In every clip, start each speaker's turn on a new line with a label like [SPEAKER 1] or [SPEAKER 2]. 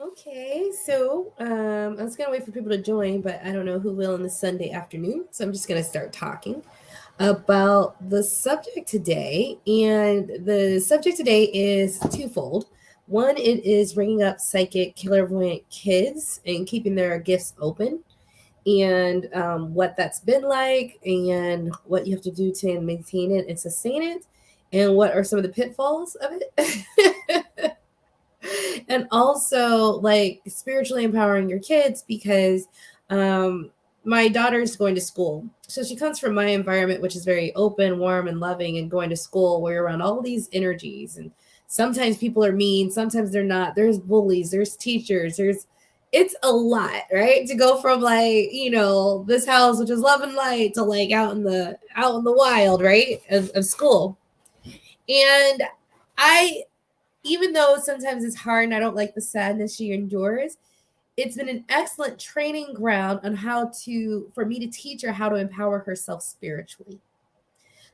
[SPEAKER 1] Okay, so I was gonna wait for people to join, but I don't know who will on this Sunday afternoon, so I'm just gonna start talking about the subject today. And the subject today is twofold. One, it is bringing up psychic clairvoyant kids and keeping their gifts open, and what that's been like, and what you have to do to maintain it and sustain it, and what are some of the pitfalls of it. And also like spiritually empowering your kids because um my daughter's going to school, so she comes from my environment, which is very open, warm, and loving, and going to school where you're around all these energies, and sometimes people are mean, sometimes they're not. There's bullies, there's teachers, there's it's a lot, right? To go from like, this house which is love and light to like out in the wild, right? Of school. And I even though sometimes it's hard and I don't like the sadness she endures, it's been an excellent training ground on for me to teach her how to empower herself spiritually.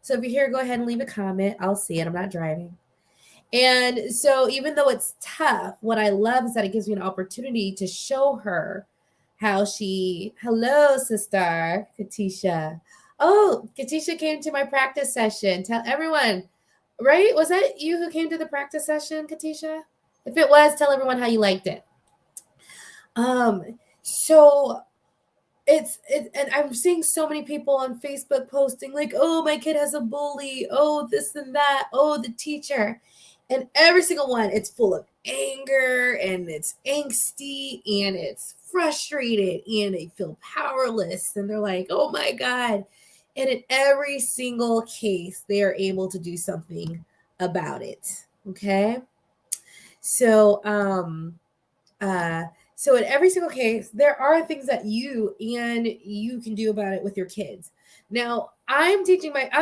[SPEAKER 1] So if you're here, go ahead and leave a comment. I'll see it. I'm not driving. And so even though it's tough, what I love is that it gives me an opportunity to show her hello, sister, Katisha. Oh, Katisha came to my practice session. Tell everyone, right? Was that you who came to the practice session, Katisha? If it was, tell everyone how you liked it. Um, so and I'm seeing so many people on Facebook posting like, oh, my kid has a bully, oh, this and that, oh, the teacher. And every single one, it's full of anger and it's angsty and it's frustrated and they feel powerless and they're like, oh my God. And in every single case, they are able to do something about it. Okay. So, uh, so in every single case, there are things that you can do about it with your kids. Now, I'm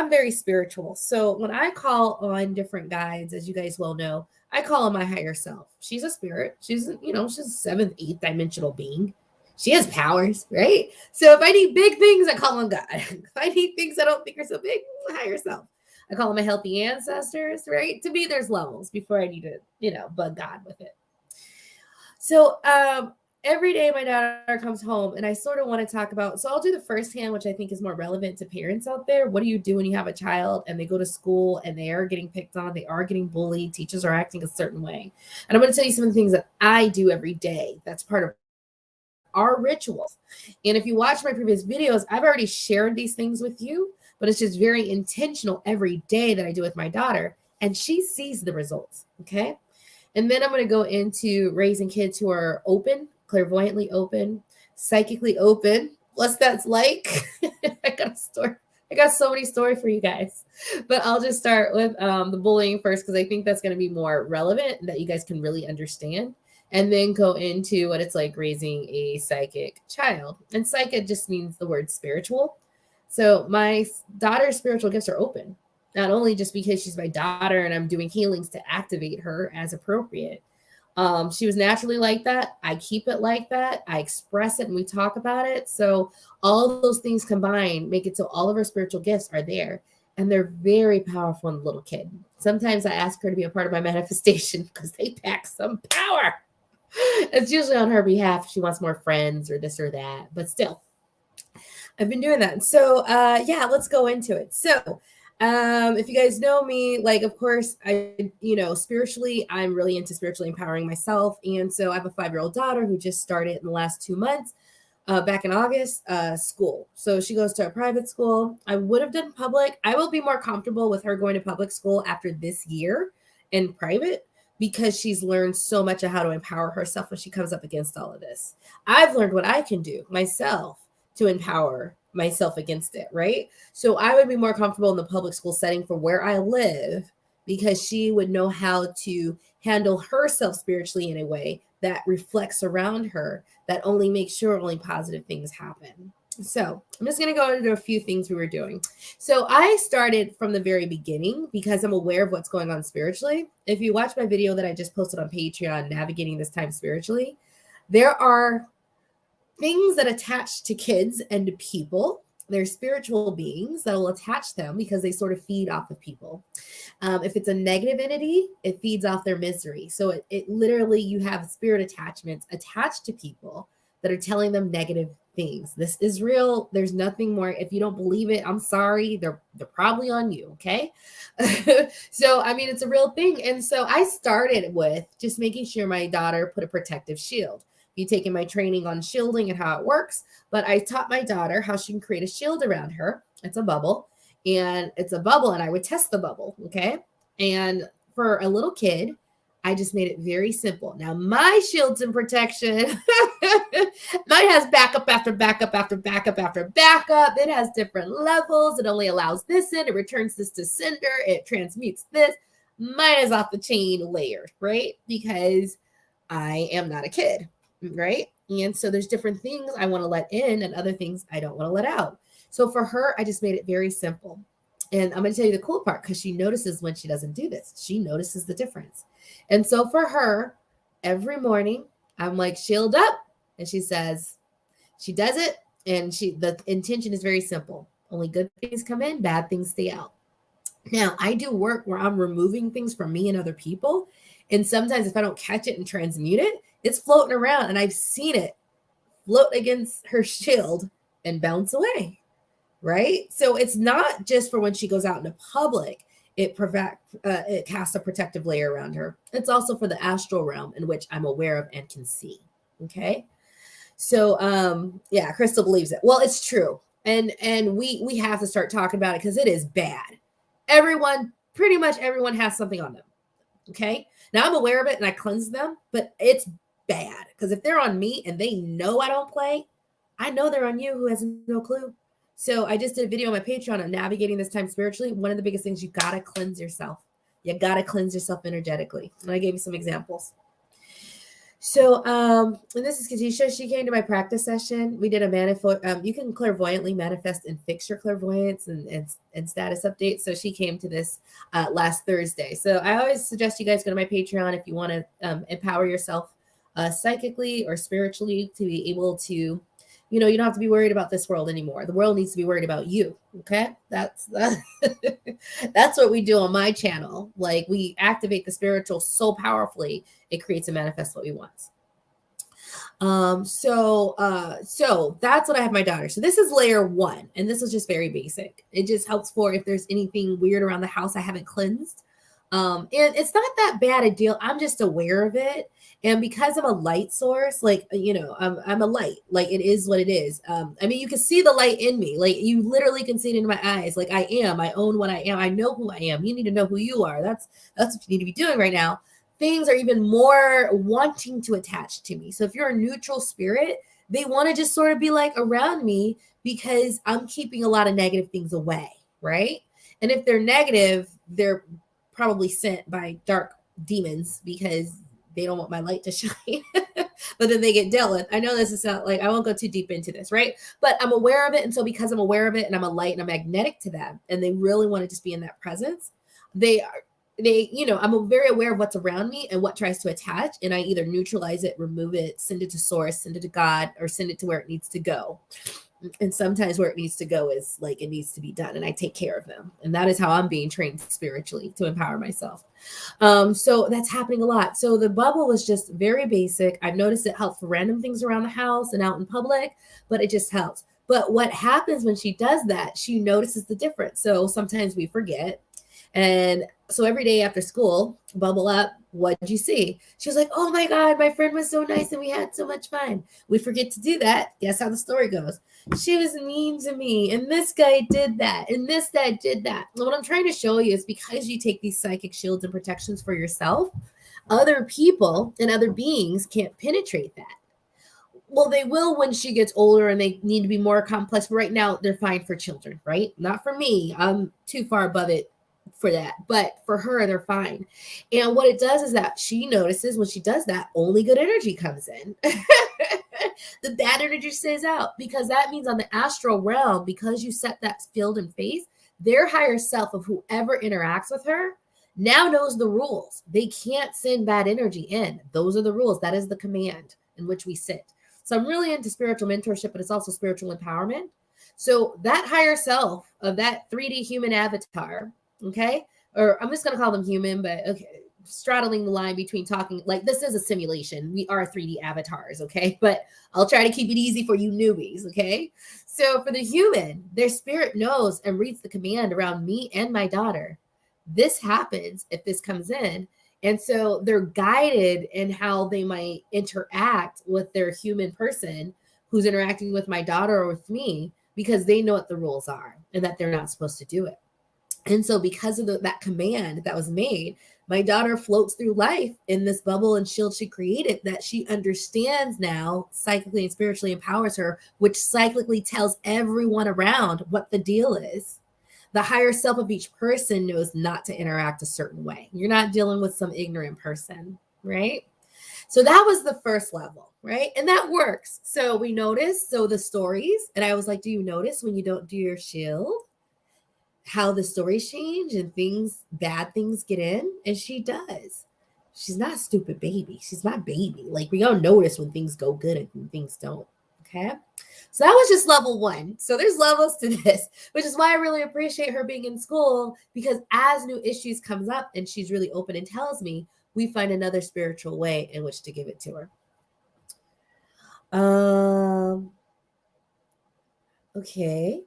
[SPEAKER 1] very spiritual. So when I call on different guides, as you guys well know, I call on my higher self. She's a spirit. She's a seventh, eighth dimensional being. She has powers, right? So if I need big things, I call on God. If I need things I don't think are so big, higher self. I call on my healthy ancestors, right? To me, there's levels before I need to, bug God with it. So every day my daughter comes home and I sort of want to talk about, so I'll do the firsthand, which I think is more relevant to parents out there. What do you do when you have a child and they go to school and they are getting picked on, they are getting bullied, teachers are acting a certain way? And I'm going to tell you some of the things that I do every day. That's part of our rituals. And if you watch my previous videos, I've already shared these things with you, but it's just very intentional every day that I do with my daughter. And she sees the results. Okay. And then I'm going to go into raising kids who are open, clairvoyantly open, psychically open. What's that's like? I got a story. I got so many stories for you guys. But I'll just start with the bullying first because I think that's going to be more relevant and that you guys can really understand. And then go into what it's like raising a psychic child. And psychic just means the word spiritual. So my daughter's spiritual gifts are open, not only just because she's my daughter and I'm doing healings to activate her as appropriate. She was naturally like that. I keep it like that. I express it and we talk about it. So all those things combined make it so all of her spiritual gifts are there. And they're very powerful in the little kid. Sometimes I ask her to be a part of my manifestation because they pack some power. It's usually on her behalf. She wants more friends or this or that. But still, I've been doing that. So yeah, let's go into it. So if you guys know me, like, of course, spiritually, I'm really into spiritually empowering myself. And so I have a 5-year-old daughter who just started in the last 2 months, back in August, school. So she goes to a private school. I would have done public. I will be more comfortable with her going to public school after this year in private because she's learned so much of how to empower herself when she comes up against all of this. I've learned what I can do myself to empower myself against it, right? So I would be more comfortable in the public school setting for where I live because she would know how to handle herself spiritually in a way that reflects around her, that only makes sure only positive things happen. So I'm just going to go into a few things we were doing. So I started from the very beginning because I'm aware of what's going on spiritually. If you watch my video that I just posted on Patreon, Navigating This Time Spiritually, there are things that attach to kids and to people There's spiritual beings that will attach them because they sort of feed off of people. If it's a negative entity, it feeds off their misery. So it literally, you have spirit attachments attached to people that are telling them negative things. This is real. There's nothing more. If you don't believe it, I'm sorry. They're probably on you. Okay. So, I mean, it's a real thing. And so I started with just making sure my daughter put a protective shield. You taken my training on shielding and how it works, but I taught my daughter how she can create a shield around her. It's a bubble, and I would test the bubble. Okay. And for a little kid, I just made it very simple. Now, my shields and protection, mine has backup after backup after backup after backup. It has different levels. It only allows this in. It returns this to sender. It transmutes this. Mine is off the chain layered, right? Because I am not a kid, right? And so there's different things I want to let in and other things I don't want to let out. So for her, I just made it very simple. And I'm going to tell you the cool part, because she notices when she doesn't do this. She notices the difference. And so for her, every morning, I'm like, shield up. And she says, she does it. And the intention is very simple. Only good things come in, bad things stay out. Now, I do work where I'm removing things from me and other people. And sometimes if I don't catch it and transmute it, it's floating around. And I've seen it float against her shield and bounce away. Right? So it's not just for when she goes out into public, it casts a protective layer around her. It's also for the astral realm, in which I'm aware of and can see. Okay. So, yeah, Crystal believes it. Well, it's true. And we have to start talking about it because it is bad. Pretty much everyone has something on them. Okay. Now I'm aware of it and I cleanse them, but it's bad because if they're on me and they know I don't play, I know they're on you who has no clue. So I just did a video on my Patreon on navigating this time spiritually. One of the biggest things, you got to cleanse yourself. You got to cleanse yourself energetically. And I gave you some examples. So, and this is Katisha. She came to my practice session. We did a you can clairvoyantly manifest and fix your clairvoyance and status updates. So she came to this last Thursday. So I always suggest you guys go to my Patreon if you want to empower yourself psychically or spiritually to be able to, you don't have to be worried about this world anymore. The world needs to be worried about you. Okay. That's what we do on my channel. Like, we activate the spiritual so powerfully, it creates and manifests what we want. So that's what I have my daughter. So this is layer 1, and this is just very basic. It just helps for if there's anything weird around the house I haven't cleansed. And it's not that bad a deal. I'm just aware of it. And because I'm a light source, like, I'm a light, like it is what it is. I mean, you can see the light in me. Like, you literally can see it in my eyes. Like, I own what I am. I know who I am. You need to know who you are. That's what you need to be doing right now. Things are even more wanting to attach to me. So if you're a neutral spirit, they want to just sort of be like around me because I'm keeping a lot of negative things away. Right. And if they're negative, they're probably sent by dark demons because they don't want my light to shine, but then they get dealt with. I know this is not like, I won't go too deep into this, right? But I'm aware of it. And so because I'm aware of it and I'm a light and I'm magnetic to them and they really want to just be in that presence, I'm very aware of what's around me and what tries to attach. And I either neutralize it, remove it, send it to source, send it to God, or send it to where it needs to go. And sometimes where it needs to go is like, it needs to be done. And I take care of them. And that is how I'm being trained spiritually to empower myself. So that's happening a lot. So the bubble was just very basic. I've noticed it helps for random things around the house and out in public, but it just helps. But what happens when she does that, she notices the difference. So sometimes we forget. And so every day after school, bubble up, what did you see? She was like, oh my God, my friend was so nice and we had so much fun. We forget to do that. Guess how the story goes. She was mean to me and this guy did that and this guy did that. And what I'm trying to show you is because you take these psychic shields and protections for yourself, other people and other beings can't penetrate that. Well, they will when she gets older and they need to be more complex. But right now, they're fine for children, right? Not for me. I'm too far above it for that. But for her, they're fine. And what it does is that she notices when she does that, only good energy comes in. The bad energy stays out because that means on the astral realm, because you set that field in face, their higher self of whoever interacts with her now knows the rules. They can't send bad energy in. Those are the rules. That is the command in which we sit. So I'm really into spiritual mentorship, but it's also spiritual empowerment. So that higher self of that 3D human avatar, okay, or I'm just going to call them human, but okay, straddling the line between talking, like this is a simulation. We are 3D avatars, okay? But I'll try to keep it easy for you newbies, okay? So for the human, their spirit knows and reads the command around me and my daughter. This happens if this comes in. And so they're guided in how they might interact with their human person who's interacting with my daughter or with me, because they know what the rules are and that they're not supposed to do it. And so because of that command that was made, my daughter floats through life in this bubble and shield she created that she understands now, psychically and spiritually empowers her, which cyclically tells everyone around what the deal is. The higher self of each person knows not to interact a certain way. You're not dealing with some ignorant person, right? So that was the first level, right? And that works. So we noticed, so the stories, and I was like, do you notice when you don't do your shield, how the stories change and bad things get in? And she does. She's not a stupid baby. She's my baby. Like, we all notice when things go good and when things don't. Okay. So that was just level 1. So there's levels to this, which is why I really appreciate her being in school, because as new issues comes up and she's really open and tells me, we find another spiritual way in which to give it to her. Okay.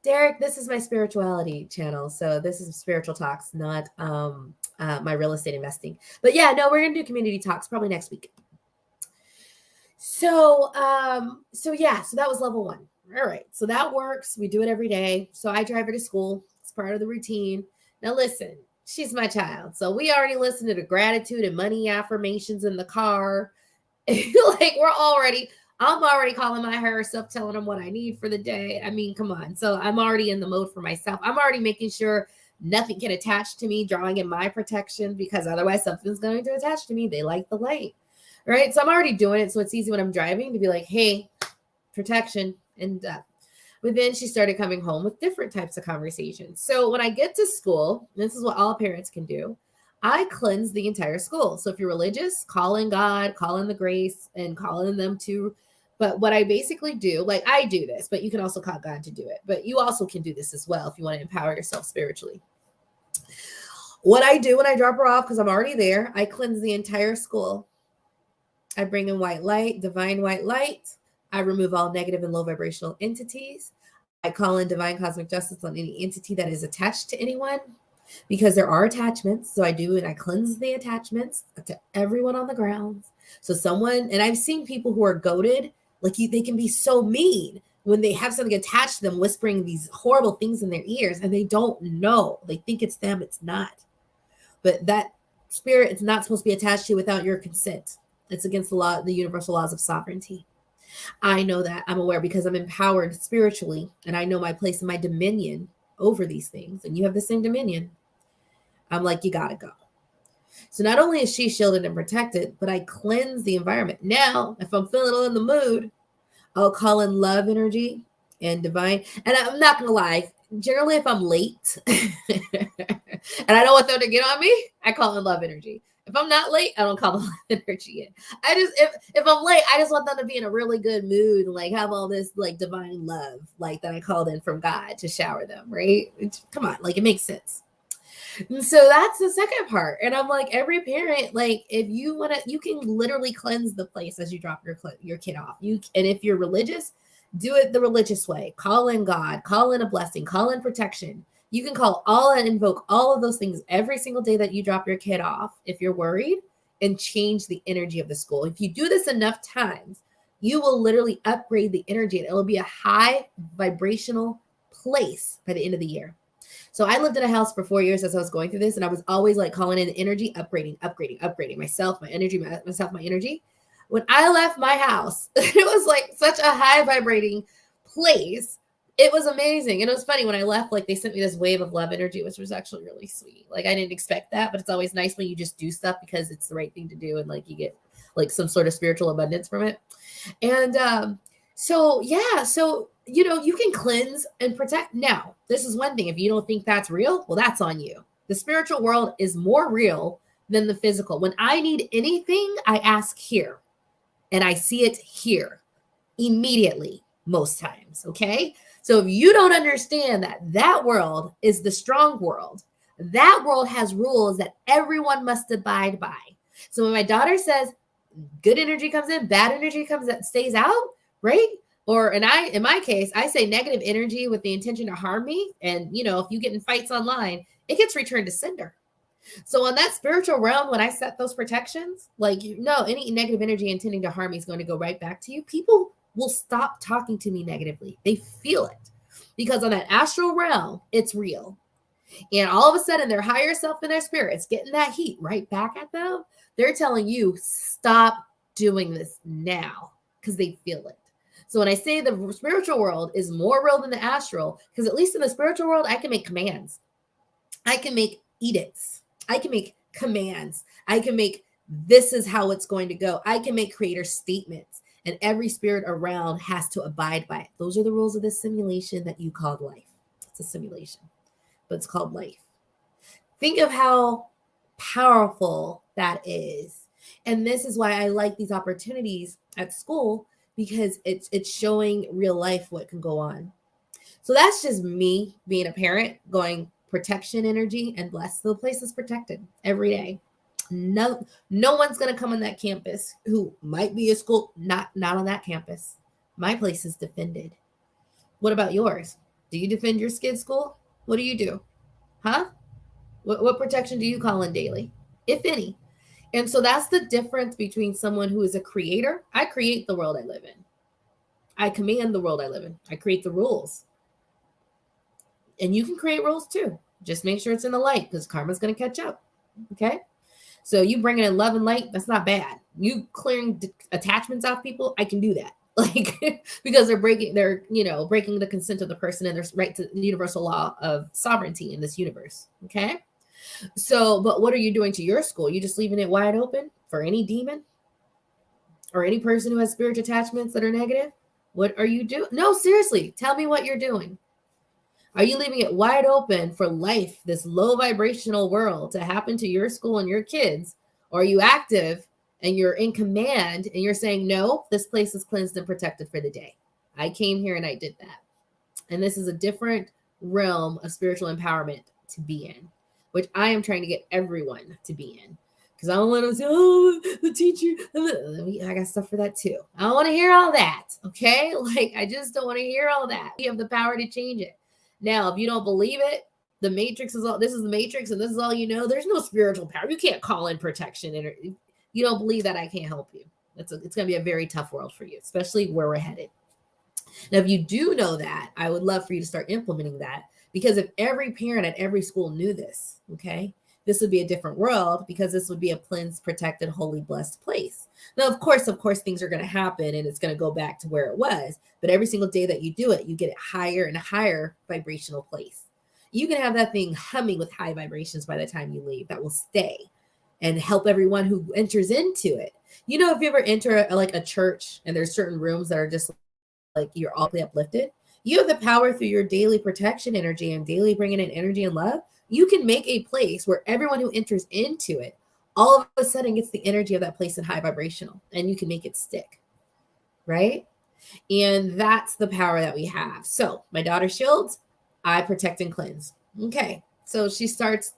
[SPEAKER 1] Derek, this is my spirituality channel. So this is spiritual talks, not my real estate investing. But yeah, no, we're going to do community talks probably next week. So that was level 1. All right. So that works. We do it every day. So I drive her to school. It's part of the routine. Now listen, she's my child. So we already listened to the gratitude and money affirmations in the car. Like I'm already calling my higher self, telling them what I need for the day. I mean, come on. So I'm already in the mode for myself. I'm already making sure nothing can attach to me, drawing in my protection, because otherwise something's going to attach to me. They like the light, right? So I'm already doing it. So it's easy when I'm driving to be like, hey, protection. And but then she started coming home with different types of conversations. So when I get to school, this is what all parents can do, I cleanse the entire school. So if you're religious, call in God, call in the grace, and call in them too. But what I basically do, like I do this, but you can also call God to do it. But you also can do this as well if you want to empower yourself spiritually. What I do when I drop her off, because I'm already there, I cleanse the entire school. I bring in white light, divine white light. I remove all negative and low vibrational entities. I call in divine cosmic justice on any entity that is attached to anyone, because there are attachments. So I do, and I cleanse the attachments to everyone on the grounds. So someone, and I've seen people who are goated, like they can be so mean when they have something attached to them, whispering these horrible things in their ears, and they don't know. They think it's them. It's not. But that spirit is not supposed to be attached to you without your consent. It's against the law, the universal laws of sovereignty. I know that. I'm aware because I'm empowered spiritually, and I know my place and my dominion over these things. And you have the same dominion. I'm like, you gotta go. So not only is she shielded and protected, but I cleanse the environment. Now, if I'm feeling a little in the mood, I'll call in love energy and divine. And I'm not gonna lie, generally if I'm late and I don't want them to get on me, I call in love energy. If I'm not late, I don't call the love energy in. I just, if I'm late, I just want them to be in a really good mood and like have all this like divine love, like that I called in from God to shower them, right? Come on, like it makes sense. And so that's the second part. And I'm like, every parent, like if you want to, you can literally cleanse the place as you drop your kid off. And if you're religious, do it the religious way. Call in God, call in a blessing, call in protection. You can call all and invoke all of those things every single day that you drop your kid off if you're worried, and change the energy of the school. If you do this enough times, you will literally upgrade the energy, and it'll be a high vibrational place by the end of the year. So I lived in a house for 4 years as I was going through this, and I was always like calling in energy, upgrading myself, my energy, myself, my energy. When I left my house, it was like such a high vibrating place. It was amazing. And it was funny when I left, like they sent me this wave of love energy, which was actually really sweet. Like I didn't expect that, but it's always nice when you just do stuff because it's the right thing to do. And like you get like some sort of spiritual abundance from it. And so you can cleanse and protect. Now, this is one thing. If you don't think that's real, well, that's on you. The spiritual world is more real than the physical. When I need anything, I ask here and I see it here. immediately, most times. Okay. So if you don't understand that that world is the strong world, that world has rules that everyone must abide by. So when my daughter says good energy comes in, bad energy comes that stays out, right? Or in my case, I say negative energy with the intention to harm me. And if you get in fights online, it gets returned to sender. So on that spiritual realm, when I set those protections, any negative energy intending to harm me is going to go right back to you. People will stop talking to me negatively. They feel it because on that astral realm, it's real. And all of a sudden, their higher self and their spirits getting that heat right back at them. They're telling you, stop doing this now because they feel it. So when I say the spiritual world is more real than the astral, because at least in the spiritual world, I can make commands. I can make edicts. I can make commands. I can make this is how it's going to go. I can make creator statements, and every spirit around has to abide by it. Those are the rules of this simulation that you called life. It's a simulation, but it's called life. Think of how powerful that is. And this is why I like these opportunities at school, because it's showing real life what can go on. So that's just me being a parent going protection energy, and bless the place is protected every day. No one's going to come on that campus who might be a school, not on that campus. My place is defended. What about yours? Do you defend your kid's school? What do you do? Huh? What protection do you call in daily, if any? And so that's the difference between someone who is a creator. I create the world I live in. I command the world I live in. I create the rules. And you can create rules too. Just make sure it's in the light, because karma's going to catch up. Okay. So you bringing in love and light, that's not bad. You clearing attachments off people, I can do that. Because they're breaking the consent of the person and their right to the universal law of sovereignty in this universe. Okay. So, but what are you doing to your school? You just leaving it wide open for any demon or any person who has spirit attachments that are negative? What are you doing? No, seriously, tell me what you're doing. Are you leaving it wide open for life, this low vibrational world, to happen to your school and your kids? Or are you active and you're in command and you're saying, no, this place is cleansed and protected for the day. I came here and I did that. And this is a different realm of spiritual empowerment to be in, which I am trying to get everyone to be in. Because I don't want to say, oh, the teacher, I got stuff for that too. I don't want to hear all that. Okay. I just don't want to hear all that. You have the power to change it. Now, if you don't believe it, the matrix is all, this is the matrix and this is all you know. There's no spiritual power. You can't call in protection. And you don't believe that, I can't help you. It's going to be a very tough world for you, especially where we're headed. Now, if you do know that, I would love for you to start implementing that, because if every parent at every school knew this, okay, this would be a different world, because this would be a cleansed, protected, holy, blessed place. Now, of course, things are going to happen and it's going to go back to where it was. But every single day that you do it, you get it higher and higher vibrational place. You can have that thing humming with high vibrations by the time you leave. That will stay and help everyone who enters into it. If you ever enter a church and there's certain rooms that are just you're all uplifted, you have the power through your daily protection energy and daily bringing in energy and love. You can make a place where everyone who enters into it all of a sudden gets the energy of that place in high vibrational, and you can make it stick, right? And that's the power that we have. So my daughter shields, I protect and cleanse. Okay. So she starts,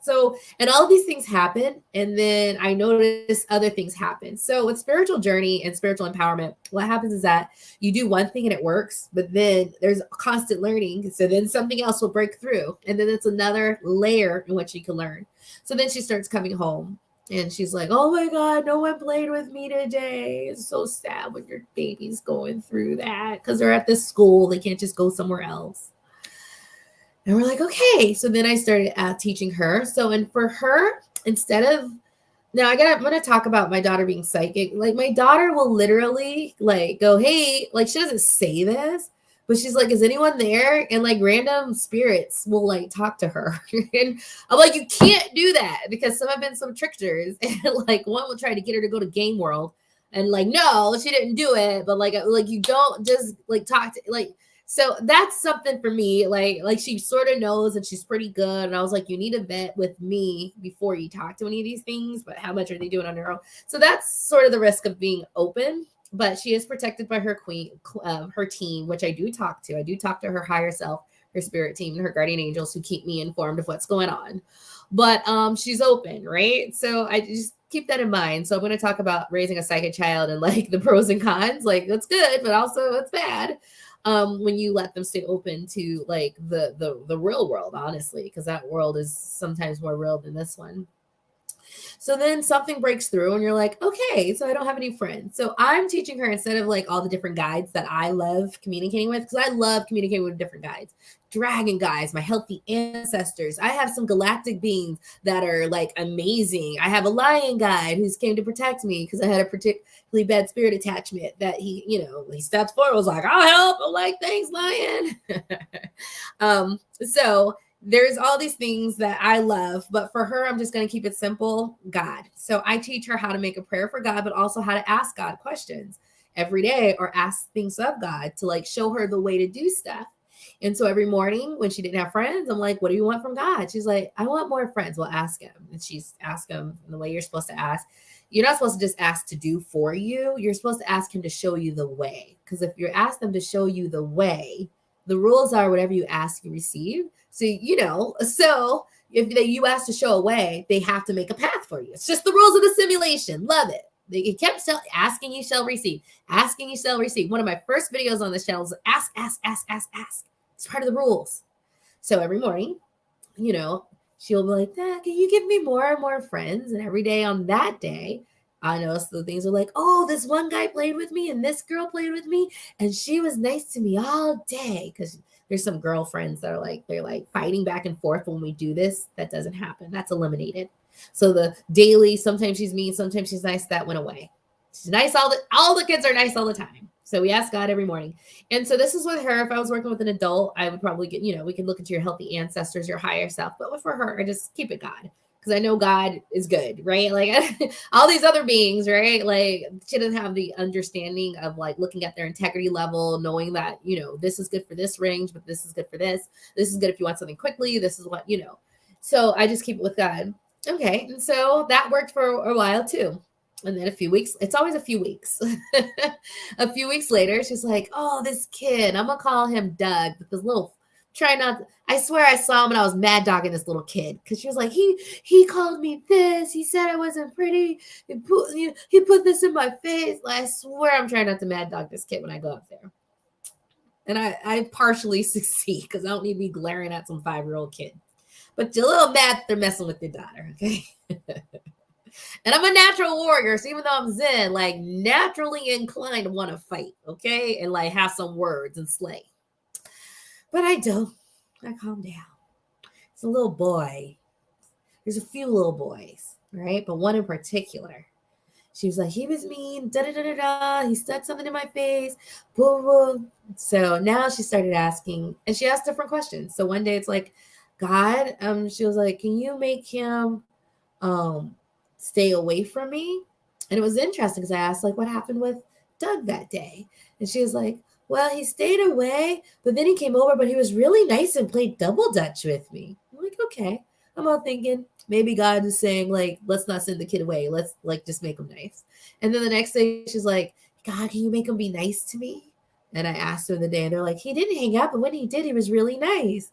[SPEAKER 1] and all of these things happen. And then I notice other things happen. So with spiritual journey and spiritual empowerment, what happens is that you do one thing and it works, but then there's constant learning. So then something else will break through. And then it's another layer in which you can learn. So then she starts coming home and she's like, oh my God, no one played with me today. It's so sad when your baby's going through that, because they're at this school. They can't just go somewhere else. And we're like, okay. So then I started teaching her. So, and for her, instead of, now I'm going to talk about my daughter being psychic. My daughter will literally go, hey, she doesn't say this, but she's like, is anyone there? And random spirits will talk to her. And I'm like, you can't do that, because some have been some tricksters. And one will try to get her to go to Game World. And no, she didn't do it. But you don't just talk to, so that's something for me. She sort of knows and she's pretty good. And I was like, you need to vet with me before you talk to any of these things, but how much are they doing on their own? So that's sort of the risk of being open. but she is protected by her her team, which I do talk to. I do talk to her higher self, her spirit team, and her guardian angels who keep me informed of what's going on. But she's open, right? So I just keep that in mind. So I'm going to talk about raising a psychic child and like the pros and cons. Like that's good, but also it's bad when you let them stay open to like the real world, honestly, because that world is sometimes more real than this one. So then something breaks through and you're like, okay, so I don't have any friends. So I'm teaching her, instead of like all the different guides that I love communicating with, because I love communicating with different guides, dragon guides, my healthy ancestors. I have some galactic beings that are like amazing. I have a lion guide who's came to protect me because I had a particularly bad spirit attachment that he stepped forward, was like, I'll help. I'm like, thanks, lion. So there's all these things that I love, but for her, I'm just going to keep it simple. God. So I teach her how to make a prayer for God, but also how to ask God questions every day, or ask things of God to like show her the way to do stuff. And so every morning when she didn't have friends, I'm like, what do you want from God? She's like, I want more friends. Well, ask him. And she's ask him in the way you're supposed to ask. You're not supposed to just ask to do for you. You're supposed to ask him to show you the way. Because if you ask them to show you the way, the rules are whatever you ask, you receive. So, so if you ask to show a way, they have to make a path for you. It's just the rules of the simulation. Love it. They kept asking, you shall receive. Asking, you shall receive. One of my first videos on this channel is ask, ask, ask, ask, ask. It's part of the rules. So every morning, she'll be like, Dad, can you give me more and more friends? And every day on that day, I noticed the things are like, oh, this one guy played with me and this girl played with me and she was nice to me all day. Because there's some girlfriends that are they're like fighting back and forth when we do this. That doesn't happen. That's eliminated. So the daily, sometimes she's mean, sometimes she's nice, that went away. She's nice. All the kids are nice all the time. So we ask God every morning. And so this is with her. If I was working with an adult, I would probably get, we can look into your healthy ancestors, your higher self. But for her, I just keep it God. Because I know God is good, right? Like all these other beings, right? Like she doesn't have the understanding of like looking at their integrity level, knowing that, this is good for this range, but this is good for this. This is good if you want something quickly. This is what, So I just keep it with God. Okay. And so that worked for a while too. And then a few weeks, it's always a few weeks. A few weeks later, she's like, oh, this kid, I'm going to call him Doug because I swear I saw him and I was mad dogging this little kid because she was like, he called me this. He said I wasn't pretty. He put this in my face. Like, I swear I'm trying not to mad dog this kid when I go up there. And I partially succeed because I don't need to be glaring at some 5-year-old kid. But you're a little mad they're messing with your daughter, okay? And I'm a natural warrior, so even though I'm Zen, like naturally inclined to want to fight, okay? And like have some words and slay. But I don't. I calm down. It's a little boy. There's a few little boys, right? But one in particular. She was like, he was mean, da-da-da-da-da. He said something in my face. Boo, boo. So now she started asking, and she asked different questions. So one day it's like, God, she was like, can you make him stay away from me? And it was interesting because I asked, like, what happened with Doug that day? And she was like, well, he stayed away, but then he came over, but he was really nice and played double dutch with me. I'm like, okay. I'm all thinking maybe God is saying, like, let's not send the kid away. Let's like just make him nice. And then the next day she's like, God, can you make him be nice to me? And I asked her the day, and they're like, he didn't hang out, but when he did, he was really nice.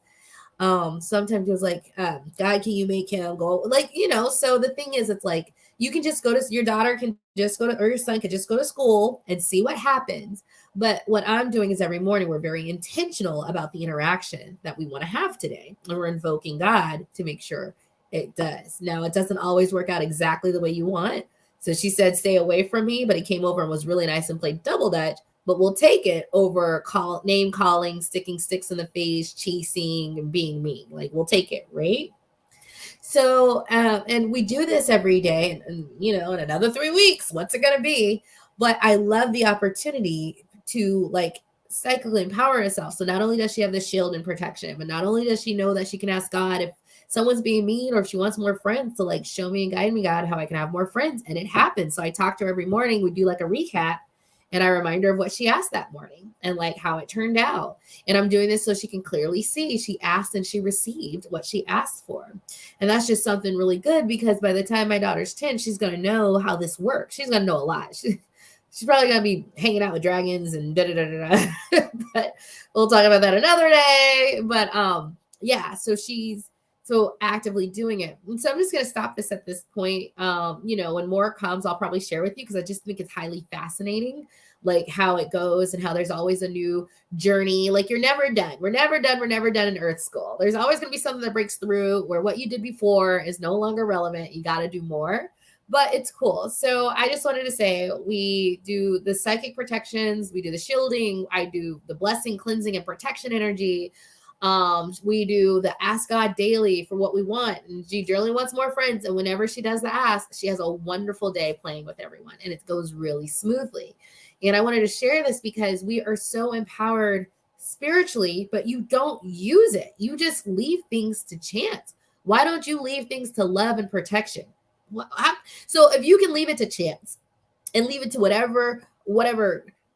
[SPEAKER 1] Sometimes it was like, God, can you make him go? Like, so the thing is, it's like, you can just go to, your daughter can just go to, or your son can just go to school and see what happens. But what I'm doing is every morning, we're very intentional about the interaction that we want to have today. And we're invoking God to make sure it does. Now, it doesn't always work out exactly the way you want. So she said, stay away from me, but he came over and was really nice and played double dutch. But we'll take it over name calling, sticking sticks in the face, chasing, and being mean. Like, we'll take it, right? So, and we do this every day, and in another 3 weeks, what's it going to be? But I love the opportunity to like psychically empower herself. So not only does she have the shield and protection, but not only does she know that she can ask God if someone's being mean or if she wants more friends to like show me and guide me, God, how I can have more friends. And it happens. So I talk to her every morning. We do like a recap. And I remind her of what she asked that morning and like how it turned out. And I'm doing this so she can clearly see she asked and she received what she asked for. And that's just something really good because by the time my daughter's 10, she's going to know how this works. She's going to know a lot. She's probably going to be hanging out with dragons and but we'll talk about that another day. But yeah, so she's so actively doing it. And so I'm just going to stop this at this point. When more comes, I'll probably share with you because I just think it's highly fascinating, like how it goes and how there's always a new journey. Like you're never done. We're never done. We're never done in Earth School. There's always going to be something that breaks through where what you did before is no longer relevant. You got to do more. But it's cool. So I just wanted to say we do the psychic protections, we do the shielding, I do the blessing, cleansing, and protection energy. We do the ask God daily for what we want. And she generally wants more friends. And whenever she does the ask, she has a wonderful day playing with everyone. And it goes really smoothly. And I wanted to share this because we are so empowered spiritually, but you don't use it. You just leave things to chance. Why don't you leave things to love and protection? So if you can leave it to chance and leave it to whatever.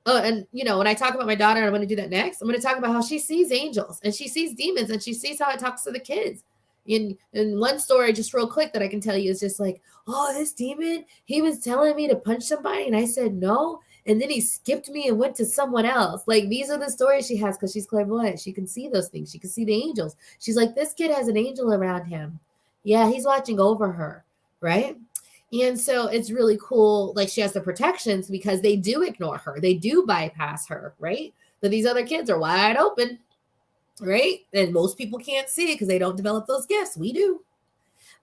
[SPEAKER 1] And when I talk about my daughter, and I'm going to do that next, I'm going to talk about how she sees angels and she sees demons and she sees how it talks to the kids. And one story, just real quick, that I can tell you is just like, oh, this demon, he was telling me to punch somebody. And I said, no. And then he skipped me and went to someone else. Like, these are the stories she has because she's clairvoyant. She can see those things. She can see the angels. She's like, this kid has an angel around him. Yeah, he's watching over her. Right. And so it's really cool. Like, she has the protections because they do ignore her. They do bypass her. Right. But these other kids are wide open. Right. And most people can't see it because they don't develop those gifts. We do.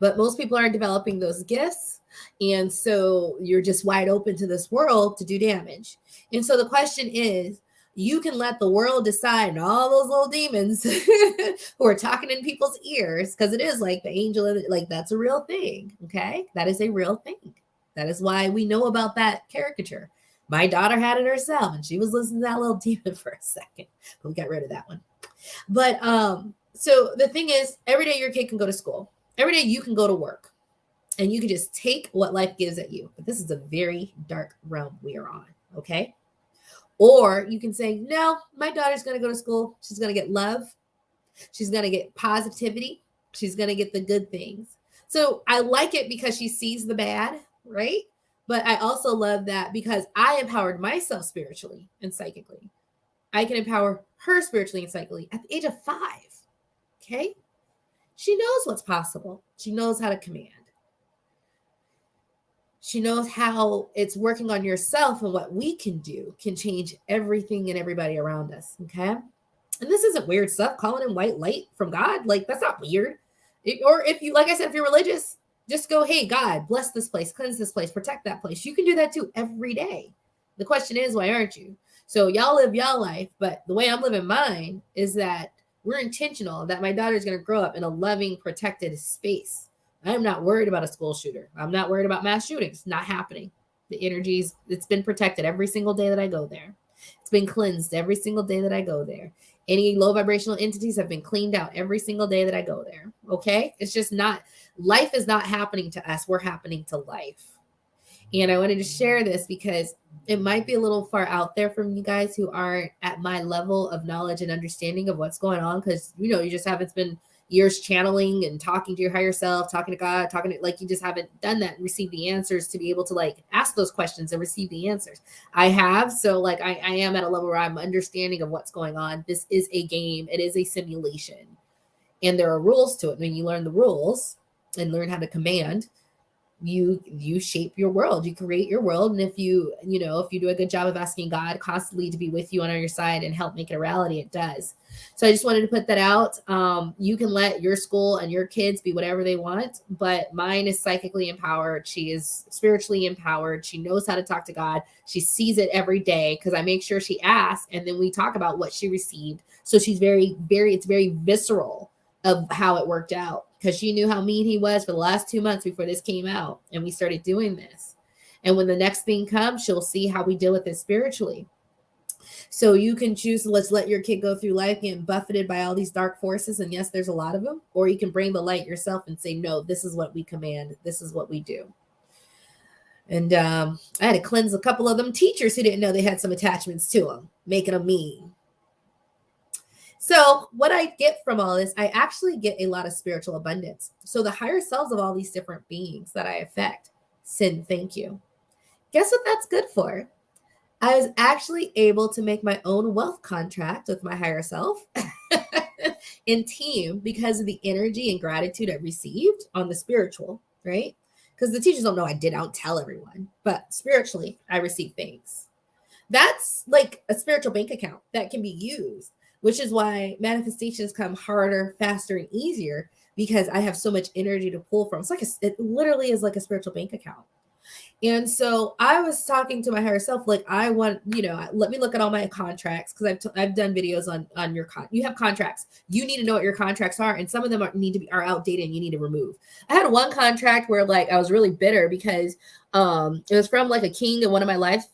[SPEAKER 1] But most people aren't developing those gifts. And so you're just wide open to this world to do damage. And so the question is, you can let the world decide, and all those little demons who are talking in people's ears, because it is like the angel, like that's a real thing. Okay. That is a real thing. That is why we know about that caricature. My daughter had it herself and she was listening to that little demon for a second, but we got rid of that one. But so the thing is, every day your kid can go to school. Every day you can go to work. And you can just take what life gives at you. But this is a very dark realm we are on. Okay. Or you can say, no, my daughter's going to go to school. She's going to get love. She's going to get positivity. She's going to get the good things. So I like it because she sees the bad, right? But I also love that because I empowered myself spiritually and psychically. I can empower her spiritually and psychically at the age of 5. Okay. She knows what's possible. She knows how to command. She knows how it's working on yourself, and what we can do can change everything and everybody around us. Okay. And this isn't weird stuff. Calling in white light from God. Like, that's not weird. Or if you, like I said, if you're religious, just go, hey, God, bless this place, cleanse this place, protect that place. You can do that too every day. The question is, why aren't you? So y'all live y'all life. But the way I'm living mine is that we're intentional, that my daughter's going to grow up in a loving, protected space. I'm not worried about a school shooter. I'm not worried about mass shootings. Not happening. The energies, it's been protected every single day that I go there. It's been cleansed every single day that I go there. Any low vibrational entities have been cleaned out every single day that I go there. Okay. It's just not, life is not happening to us. We're happening to life. And I wanted to share this because it might be a little far out there from you guys who aren't at my level of knowledge and understanding of what's going on. Cause you just haven't spent years channeling and talking to your higher self, talking to God, like you just haven't done that and received the answers to be able to like ask those questions and receive the answers. I have. So like I am at a level where I'm understanding of what's going on. This is a game. It is a simulation. And there are rules to it. When you learn the rules and learn how to command, you shape your world, you create your world. And if you do a good job of asking God constantly to be with you and on your side and help make it a reality, it does. So I just wanted to put that out. You can let your school and your kids be whatever they want, but mine is psychically empowered. She is spiritually empowered. She knows how to talk to God. She sees it every day because I make sure she asks, and then we talk about what she received. So she's it's very visceral of how it worked out, because she knew how mean he was for the last 2 months before this came out. And we started doing this. And when the next thing comes, she'll see how we deal with it spiritually. So you can choose to let your kid go through life getting buffeted by all these dark forces. And yes, there's a lot of them. Or you can bring the light yourself and say, no, this is what we command. This is what we do. And I had to cleanse a couple of them teachers who didn't know they had some attachments to them, making them mean. So what I get from all this, I actually get a lot of spiritual abundance. So the higher selves of all these different beings that I affect send thank you. Guess what that's good for? I was actually able to make my own wealth contract with my higher self in team because of the energy and gratitude I received on the spiritual, right? Because the teachers don't know I don't tell everyone, but spiritually, I receive things. That's like a spiritual bank account that can be used, which is why manifestations come harder, faster, and easier because I have so much energy to pull from. It literally is like a spiritual bank account. And so I was talking to my higher self, like I want, let me look at all my contracts because I've done videos on you have contracts. You need to know what your contracts are, and some of them are outdated and you need to remove. I had one contract where like I was really bitter because it was from like a king in one of my lives,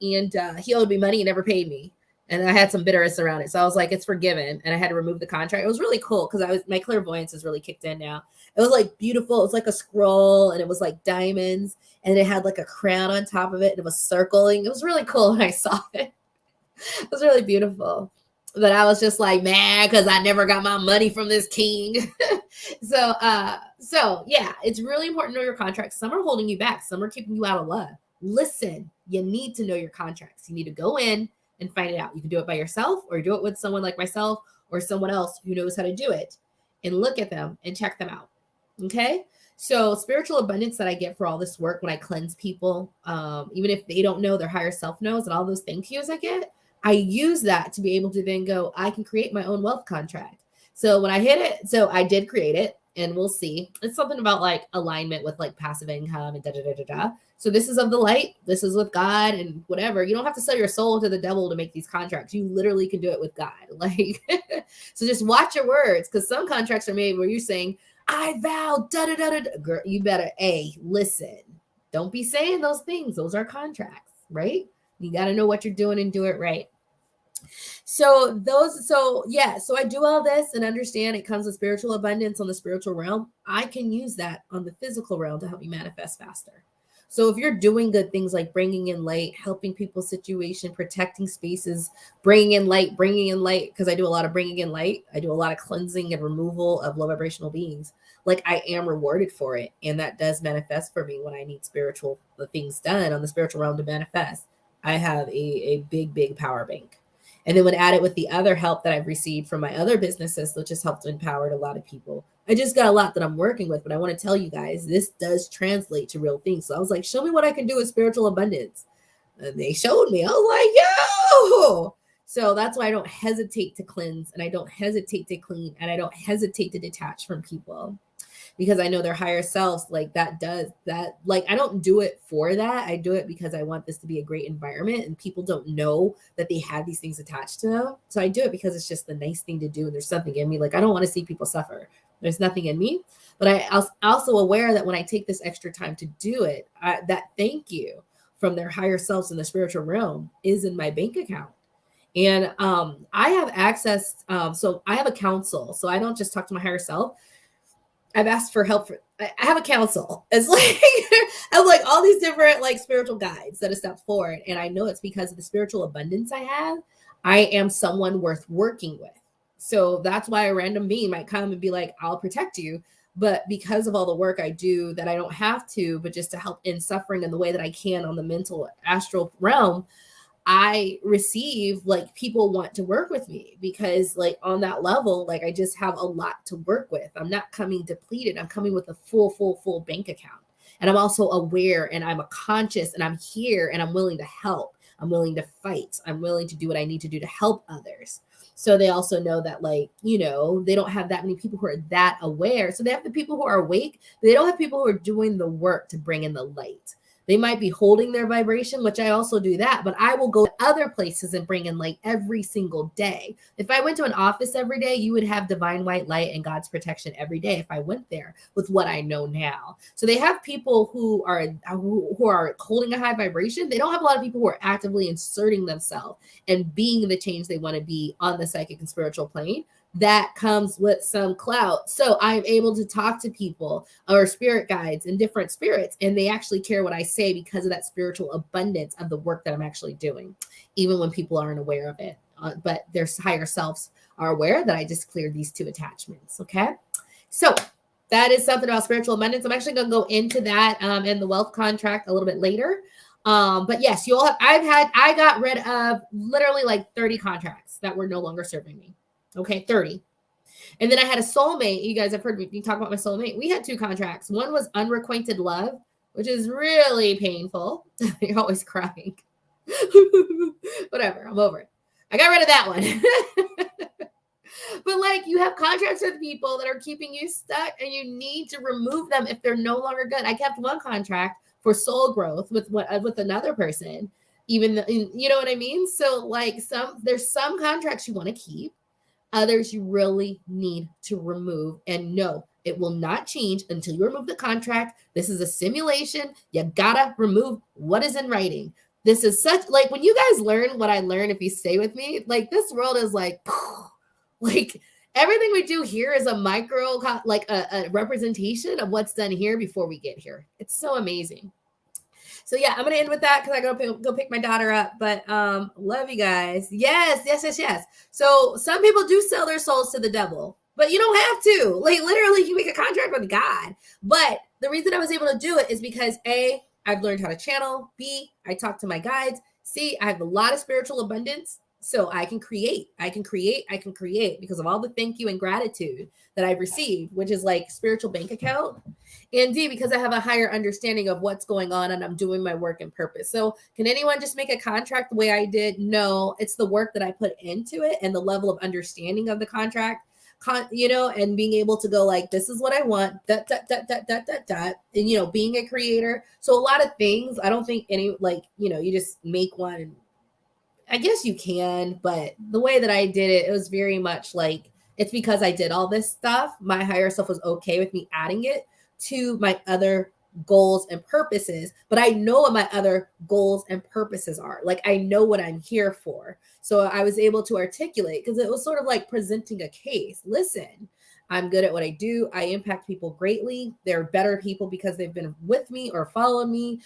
[SPEAKER 1] and he owed me money and never paid me. And I had some bitterness around it. So I was like, it's forgiven. And I had to remove the contract. It was really cool because my clairvoyance is really kicked in now. It was like beautiful. It was like a scroll and it was like diamonds and it had like a crown on top of it and it was circling. It was really cool when I saw it. It was really beautiful. But I was just like mad because I never got my money from this king. So yeah, it's really important to know your contracts. Some are holding you back. Some are keeping you out of love. Listen, you need to know your contracts. You need to go in and find it out. You can do it by yourself or do it with someone like myself or someone else who knows how to do it and look at them and check them out. Okay. So spiritual abundance that I get for all this work when I cleanse people, even if they don't know, their higher self knows, and all those thank yous I get, I use that to be able to then go, I can create my own wealth contract. So when I hit it, so I did create it and we'll see. It's something about like alignment with like passive income and da da da da da. So this is of the light. This is with God and whatever. You don't have to sell your soul to the devil to make these contracts. You literally can do it with God. Like, so just watch your words because some contracts are made where you're saying, I vow, da da da da. Girl, you better, listen. Don't be saying those things. Those are contracts, right? You got to know what you're doing and do it right. So I do all this and understand it comes with spiritual abundance on the spiritual realm. I can use that on the physical realm to help me manifest faster. So if you're doing good things like bringing in light, helping people's situation, protecting spaces, bringing in light, because I do a lot of bringing in light. I do a lot of cleansing and removal of low vibrational beings. Like I am rewarded for it. And that does manifest for me when I need spiritual things done on the spiritual realm to manifest. I have a big, big power bank. And then when added with the other help that I've received from my other businesses, which has helped empower a lot of people. I just got a lot that I'm working with, but I want to tell you guys, this does translate to real things. So I was like, show me what I can do with spiritual abundance. And they showed me. I was like, yo. So that's why I don't hesitate to cleanse and I don't hesitate to clean and I don't hesitate to detach from people. Because I know their higher selves, like that does that. Like, I don't do it for that. I do it because I want this to be a great environment and people don't know that they have these things attached to them. So I do it because it's just the nice thing to do. And there's something in me. Like, I don't want to see people suffer. There's nothing in me. But I'm also aware that when I take this extra time to do it, that thank you from their higher selves in the spiritual realm is in my bank account. And I have access. So I have a counsel. So I don't just talk to my higher self. I've asked for help. I have a counsel. It's like I have like all these different like spiritual guides that have stepped forward, and I know it's because of the spiritual abundance I have. I am someone worth working with, so that's why a random being might come and be like, "I'll protect you," but because of all the work I do, that I don't have to, but just to help in suffering in the way that I can on the mental astral realm. I receive like people want to work with me because like on that level, like I just have a lot to work with. I'm not coming depleted. I'm coming with a full bank account. And I'm also aware and I'm a conscious and I'm here and I'm willing to help. I'm willing to fight. I'm willing to do what I need to do to help others. So they also know that like, they don't have that many people who are that aware. So they have the people who are awake, but they don't have people who are doing the work to bring in the light. They might be holding their vibration, which I also do that, but I will go to other places and bring in light every single day. If I went to an office every day, you would have divine white light and God's protection every day if I went there with what I know now. So they have people who are holding a high vibration. They don't have a lot of people who are actively inserting themselves and being the change they want to be on the psychic and spiritual plane. That comes with some clout. So I'm able to talk to people or spirit guides and different spirits, and they actually care what I say because of that spiritual abundance of the work that I'm actually doing, even when people aren't aware of it. But their higher selves are aware that I just cleared these two attachments. Okay. So that is something about spiritual abundance. I'm actually going to go into that in the wealth contract a little bit later. But yes, I got rid of literally like 30 contracts that were no longer serving me. Okay, 30. And then I had a soulmate. You guys have heard me talk about my soulmate. We had 2 contracts. One was unrequited love, which is really painful. You're always crying. Whatever, I'm over it. I got rid of that one. But like, you have contracts with people that are keeping you stuck, and you need to remove them if they're no longer good. I kept one contract for soul growth with another person, even though, you know what I mean? So like, there's some contracts you want to keep, others you really need to remove. And no, it will not change until you remove the contract. This is a simulation. You gotta remove what is in writing. This is such, like, when you guys learn what I learned, if you stay with me, like, this world is like, like, everything we do here is a micro, like a representation of what's done here before we get here. It's so amazing. So yeah, I'm gonna end with that because I gotta go pick my daughter up. But love you guys. Yes. So some people do sell their souls to the devil, but you don't have to. Like, literally, you make a contract with God. But the reason I was able to do it is because A, I've learned how to channel. B, I talk to my guides. C, I have a lot of spiritual abundance. So I can create because of all the thank you and gratitude that I've received, which is like spiritual bank account. And D, because I have a higher understanding of what's going on and I'm doing my work and purpose. So can anyone just make a contract the way I did? No, it's the work that I put into it and the level of understanding of the contract, and being able to go like, this is what I want, and, being a creator. So a lot of things, I don't think you just make one. And I guess you can, but the way that I did it, it was very much like, it's because I did all this stuff. My higher self was okay with me adding it to my other goals and purposes, but I know what my other goals and purposes are. Like, I know what I'm here for. So I was able to articulate, because it was sort of like presenting a case. Listen, I'm good at what I do. I impact people greatly. They're better people because they've been with me or followed me.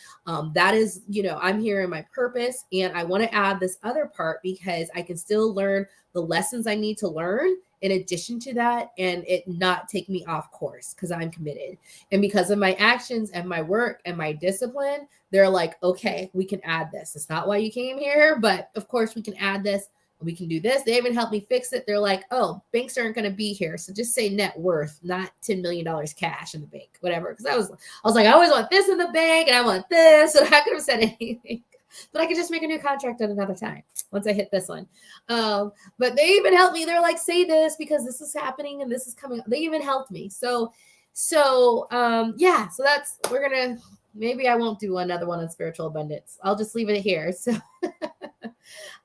[SPEAKER 1] That is, I'm here in my purpose. And I want to add this other part because I can still learn the lessons I need to learn in addition to that, and it not take me off course because I'm committed. And because of my actions and my work and my discipline, they're like, okay, we can add this. It's not why you came here, but of course we can add this. We can do this. They even helped me fix it. They're like, oh, banks aren't going to be here. So just say net worth, not $10 million cash in the bank, whatever. Because I was like, I always want this in the bank and I want this. And I could have said anything, but I could just make a new contract at another time once I hit this one. But they even helped me. They're like, say this because this is happening and this is coming. They even helped me. So that's, maybe I won't do another one on spiritual abundance. I'll just leave it here. So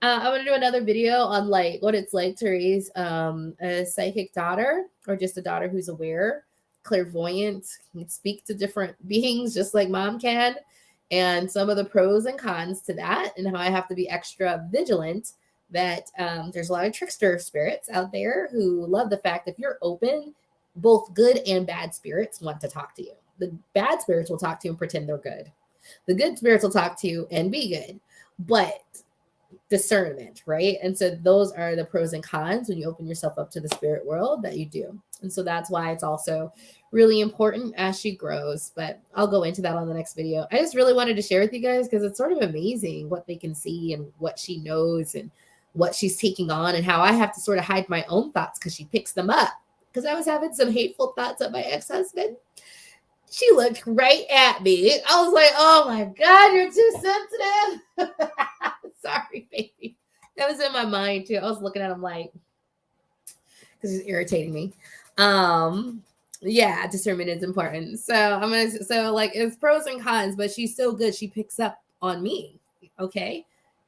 [SPEAKER 1] I'm going to do another video on like what it's like to raise a psychic daughter, or just a daughter who's aware, clairvoyant, can speak to different beings just like mom can, and some of the pros and cons to that, and how I have to be extra vigilant that there's a lot of trickster spirits out there who love the fact that if you're open, both good and bad spirits want to talk to you. The bad spirits will talk to you and pretend they're good. The good spirits will talk to you and be good, but discernment, right? And so those are the pros and cons when you open yourself up to the spirit world that you do. And so that's why it's also really important as she grows. But I'll go into that on the next video. I just really wanted to share with you guys because it's sort of amazing what they can see and what she knows and what she's taking on, and how I have to sort of hide my own thoughts because she picks them up. Because I was having some hateful thoughts of my ex-husband. She looked right at me. I was like, oh my God, you're too sensitive. Sorry, baby. That was in my mind too. I was looking at him like, because he's irritating me. Yeah, discernment is important. So it's pros and cons, but she's so good. She picks up on me. Okay.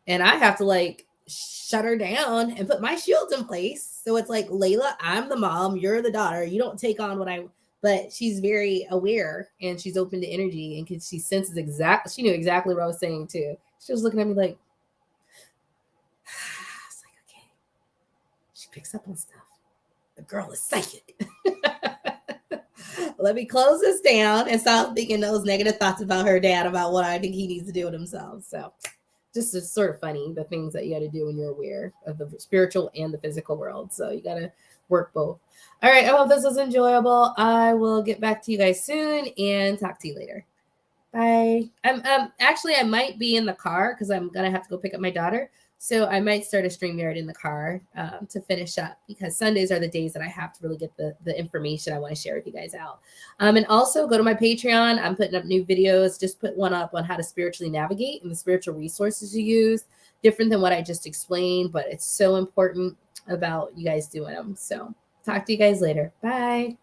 [SPEAKER 1] And I have to like shut her down and put my shields in place. So it's like, Layla, I'm the mom. You're the daughter. You don't take on but she's very aware and she's open to energy, and she senses she knew exactly what I was saying too. She was looking at me like, I was like, okay, she picks up on stuff. The girl is psychic. Let me close this down and stop thinking those negative thoughts about her dad, about what I think he needs to do with himself. So just it's sort of funny, the things that you got to do when you're aware of the spiritual and the physical world. So you got to work both. All right. I hope this was enjoyable. I will get back to you guys soon and talk to you later. Bye. Actually, I might be in the car because I'm gonna have to go pick up my daughter. So I might start a StreamYard in the car to finish up, because Sundays are the days that I have to really get the information I want to share with you guys out. And also go to my Patreon. I'm putting up new videos. Just put one up on how to spiritually navigate and the spiritual resources you use. Different than what I just explained, but it's so important about you guys doing them. So talk to you guys later. Bye.